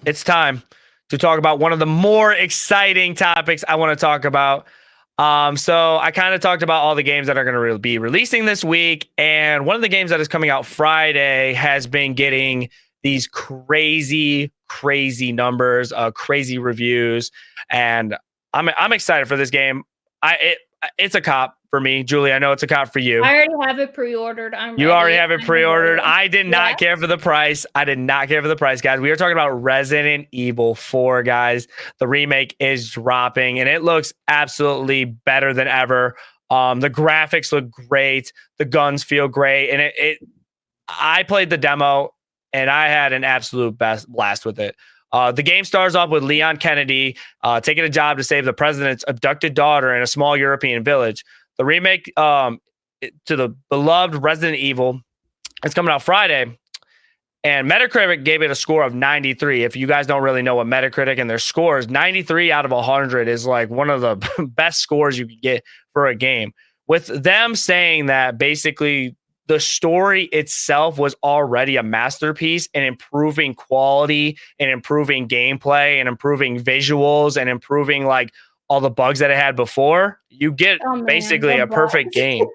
it's time to talk about one of the more exciting topics I want to talk about. So I kind of talked about all the games that are going to be releasing this week, and one of the games that is coming out Friday has been getting these crazy numbers, crazy reviews, and I'm excited for this game. It's a cop for me, Julie. I know it's a cop for you. I already have it pre-ordered. I'm You already ready. have it I'm pre-ordered. excited. I did not Yeah. care for the price. I did not care for the price, guys. We are talking about Resident Evil 4, guys. The remake is dropping, and it looks absolutely better than ever. The graphics look great. The guns feel great, and I played the demo, and I had an absolute blast with it. The game starts off with Leon Kennedy taking a job to save the president's abducted daughter in a small European village. The remake to the beloved Resident Evil is coming out Friday, and Metacritic gave it a score of 93. If you guys don't really know what Metacritic and their scores, 93 out of 100 is like one of the best scores you could get for a game. With them saying that basically the story itself was already a masterpiece and improving quality and improving gameplay and improving visuals and improving like all the bugs that it had before, you get basically a perfect game.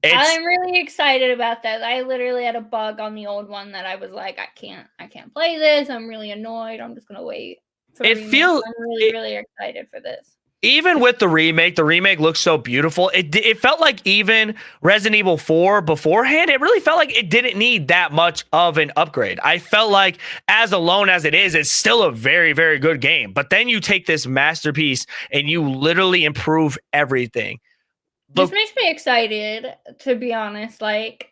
I'm really excited about that. I literally had a bug on the old one that I was like, I can't play this. I'm really annoyed. I'm just gonna wait for the remake. I'm really excited for this. Even with the remake looks so beautiful. It felt like even Resident Evil 4 beforehand, it really felt like it didn't need that much of an upgrade. I felt like as alone as it is, it's still a very, very good game. But then you take this masterpiece and you literally improve everything. This makes me excited, to be honest. Like,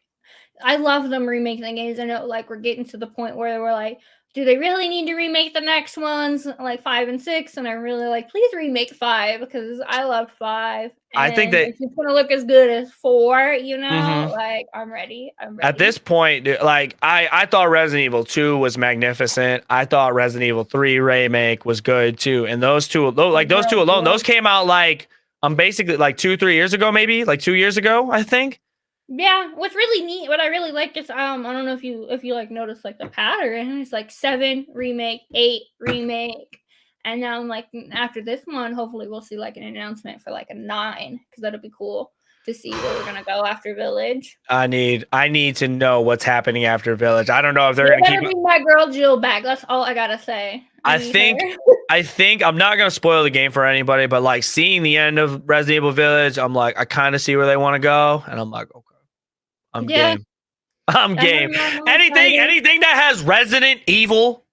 I love them remaking the games. I know, like, we're getting to the point where we're like, do they really need to remake the next ones, like 5 and 6? And I'm really like, please remake 5 because I love 5. And I think that if it's gonna look as good as 4, you know, like I'm ready. At this point, like I thought Resident Evil 2 was magnificent. I thought Resident Evil 3 remake was good too. And those two alone, those came out like basically like 2-3 years ago, maybe like 2 years ago, I think. Yeah, what's really neat, what I really like is I don't know if you like notice like the pattern. It's like 7 remake, 8 remake, and now I'm like after this one, hopefully we'll see like an announcement for like a 9 because that'll be cool to see where we're gonna go after Village. I need to know what's happening after Village. I don't know if they're gonna keep bring my girl Jill back. That's all I gotta say. I think I'm not gonna spoil the game for anybody, but like seeing the end of Resident Evil Village, I'm like I kind of see where they want to go, and I'm like okay. I'm game. I'm game. Anything that has Resident Evil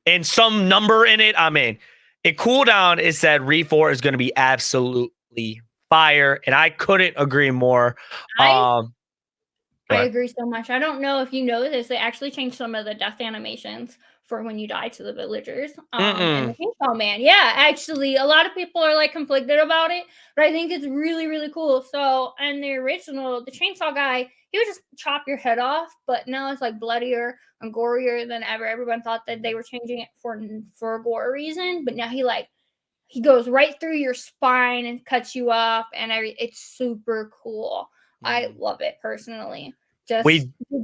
and some number in it, I'm in. In cooldown, it said RE4 is going to be absolutely fire, and I couldn't agree more. I agree so much. I don't know if you know this. They actually changed some of the death animations for when you die to the villagers. And the Chainsaw Man. Yeah, actually, a lot of people are like conflicted about it, but I think it's really, really cool. So, and the original, the Chainsaw guy, he would just chop your head off, but now it's like bloodier and gorier than ever. Everyone thought that they were changing it for a gore reason, but now he goes right through your spine and cuts you up, and it's super cool. I love it personally.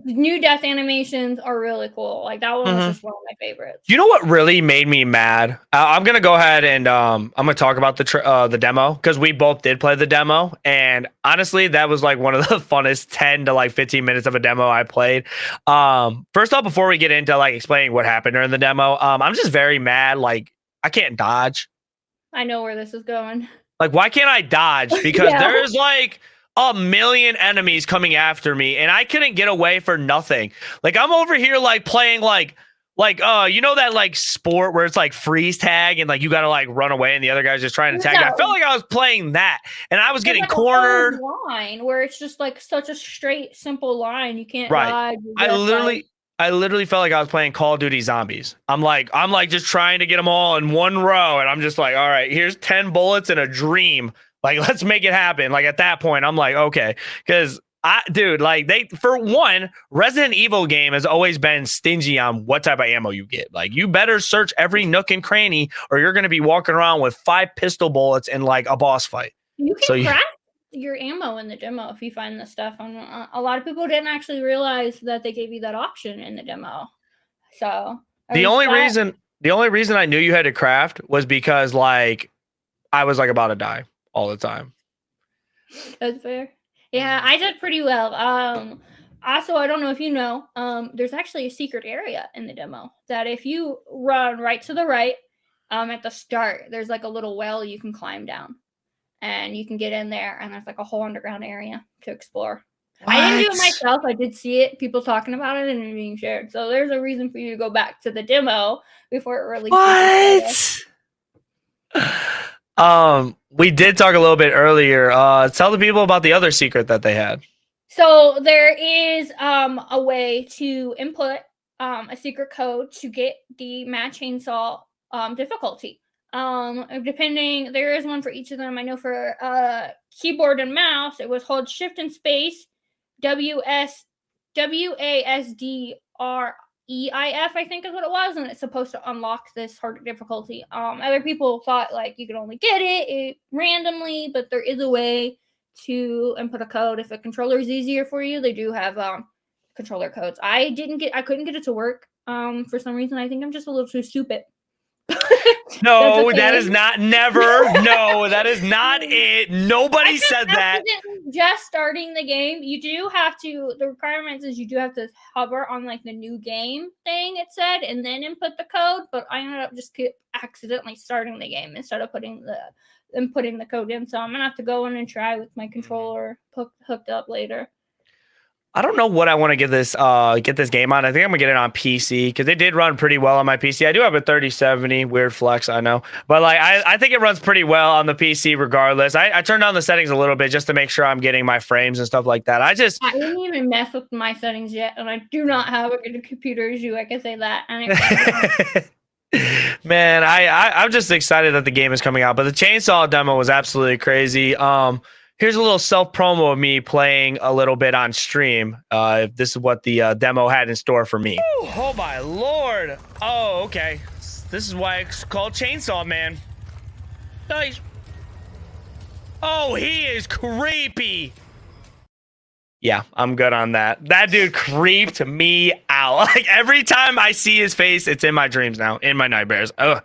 New death animations are really cool. Like that one was just one of my favorites. You know what really made me mad? I'm gonna go ahead and I'm gonna talk about the demo because we both did play the demo, and honestly, that was like one of the funnest 10 to like 15 minutes of a demo I played. First off, before we get into like explaining what happened during the demo, I'm just very mad. Like I can't dodge. I know where this is going. Like why can't I dodge? Because there's like a million enemies coming after me and I couldn't get away for nothing. Like I'm over here like playing like you know that like sport where it's like freeze tag and like you gotta like run away and the other guy's just trying to tag you. I felt like I was playing that and I was getting like cornered. Line where it's just like such a straight, simple line. You can't dodge. I literally felt like I was playing Call of Duty Zombies. I'm like just trying to get them all in one row and I'm just like, all right, here's 10 bullets and a dream. Like, let's make it happen. Like at that point, I'm like, okay, because for one, Resident Evil game has always been stingy on what type of ammo you get. Like, you better search every nook and cranny, or you're going to be walking around with 5 pistol bullets in like a boss fight. You can craft your ammo in the demo if you find the stuff. A lot of people didn't actually realize that they gave you that option in the demo. So the only The only reason I knew you had to craft was because like I was like about to die all the time. That's fair. Yeah, I did pretty well. Also, I don't know if you know, there's actually a secret area in the demo that if you run right to the right, at the start, there's like a little well you can climb down, and you can get in there, and there's like a whole underground area to explore. I didn't do it myself. I did see it, people talking about it, and it being shared. So there's a reason for you to go back to the demo before it releases. We did talk a little bit earlier. Tell the people about the other secret that they had. So there is a way to input a secret code to get the Mad Chainsaw difficulty. Depending, there is one for each of them. I know for keyboard and mouse, it was hold Shift and Space, WASDREIF, I think is what it was, and it's supposed to unlock this harder difficulty. Other people thought like you could only get it randomly, but there is a way to input a code. If a controller is easier for you, they do have controller codes. I couldn't get it to work for some reason. I think I'm just a little too stupid. No, that is not no, that is not it. Nobody said that. Just starting the game, you do have to, the requirements is you do have to hover on like the new game thing, it said, and then input the code, but I ended up just accidentally starting the game instead of putting the code in. So I'm gonna have to go in and try with my controller hooked up later. I don't know what I want to get this game on. I think I'm gonna get it on PC because it did run pretty well on my PC. I do have a 3070, weird flex, I know, but like I think it runs pretty well on the PC regardless. I turned down the settings a little bit just to make sure I'm getting my frames and stuff like that. I didn't even mess with my settings yet, and I do not have a good computer as you. I can say that. Man, I'm just excited that the game is coming out, but the Chainsaw demo was absolutely crazy. Here's a little self-promo of me playing a little bit on stream. This is what the demo had in store for me. Oh my lord. Oh, okay. This is why it's called Chainsaw Man. Nice. Oh, he is creepy. Yeah, I'm good on that. That dude creeped me out. Like every time I see his face, it's in my dreams now, in my nightmares. Ugh.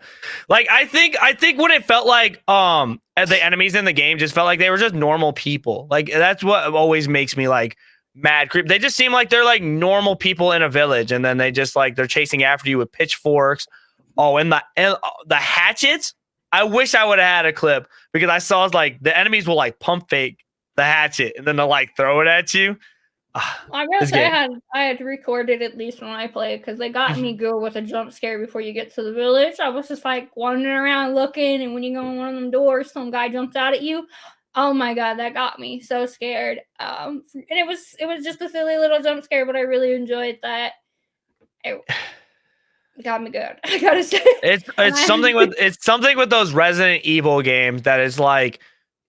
Like I think when it felt like the enemies in the game just felt like they were just normal people. Like that's what always makes me like mad creep. They just seem like they're like normal people in a village, and then they just like they're chasing after you with pitchforks. Oh, and the hatchets. I wish I would have had a clip because I saw like the enemies will like pump fake the hatchet and then they'll like throw it at you. I gotta say I had to record it at least when I played because they got me good with a jump scare before you get to the village. I was just like wandering around looking, and when you go in one of them doors, some guy jumps out at you. Oh my god, that got me so scared. And it was just a silly little jump scare, but I really enjoyed that. It got me good. I gotta say, it's something with those Resident Evil games that is like,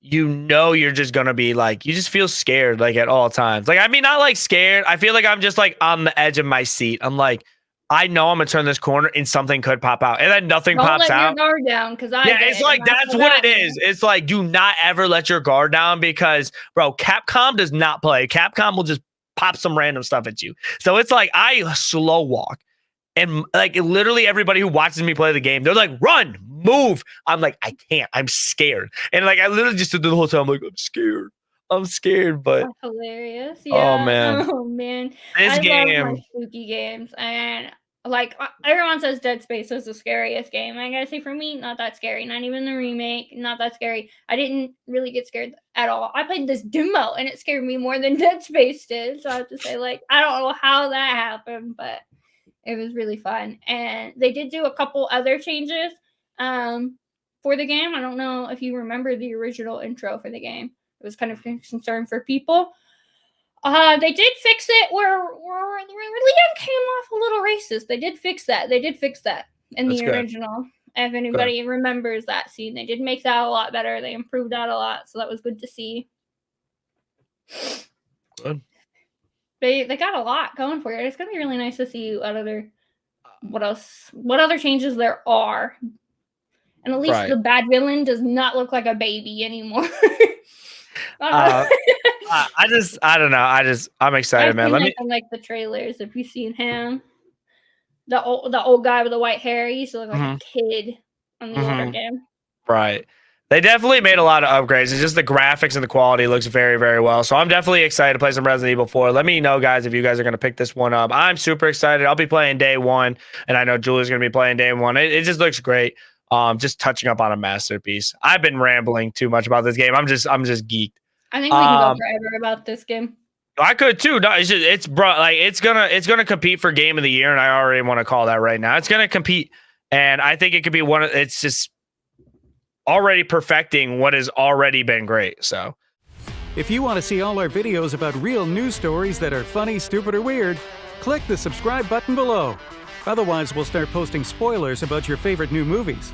you know, you're just gonna be like, you just feel scared like at all times. Like I mean, not like scared. I feel like I'm just like on the edge of my seat. I'm like, I know I'm gonna turn this corner and something could pop out, and then nothing pops out. Don't let your guard down, because it's like that's what it is. It's like, do not ever let your guard down because, bro, Capcom does not play. Capcom will just pop some random stuff at you. So it's like I slow walk. And like literally everybody who watches me play the game, they're like, run, move. I'm like, I can't. I'm scared. And like I literally just stood the whole time. I'm like, I'm scared. But that's hilarious. Yeah. Oh man. This game. Love my spooky games. And like everyone says Dead Space was the scariest game. I gotta say, for me, not that scary. Not even the remake. Not that scary. I didn't really get scared at all. I played this demo and it scared me more than Dead Space did. So I have to say, like, I don't know how that happened, but it was really fun. And they did do a couple other changes for the game. I don't know if you remember the original intro for the game. It was kind of a concern for people. They did fix it where Leon came off a little racist. They did fix that. In the original. If anybody remembers that scene, they did make that a lot better. They improved that a lot. So that was good to see. Good. They got a lot going for it. It's gonna be really nice to see what other changes there are. And at least the bad villain does not look like a baby anymore. I don't know. I'm excited, man. Let me like the trailers. Have you seen him? the old guy with the white hair. He used to look like Mm-hmm. a kid on the older game. Right. They definitely made a lot of upgrades. It's just the graphics and the quality looks very, very well. So I'm definitely excited to play some Resident Evil 4. Let me know, guys, if you guys are going to pick this one up. I'm super excited. I'll be playing day one, and I know Julie's going to be playing day one. It just looks great. Just touching up on a masterpiece. I've been rambling too much about this game. I'm just geeked. I think we can go forever about this game. I could too. No, it's gonna compete for game of the year, and I already want to call that right now. It's gonna compete, and I think it could be one of. It's just already perfecting what has already been great. So, if you want to see all our videos about real news stories that are funny, stupid, or weird, click the subscribe button below. Otherwise, we'll start posting spoilers about your favorite new movies.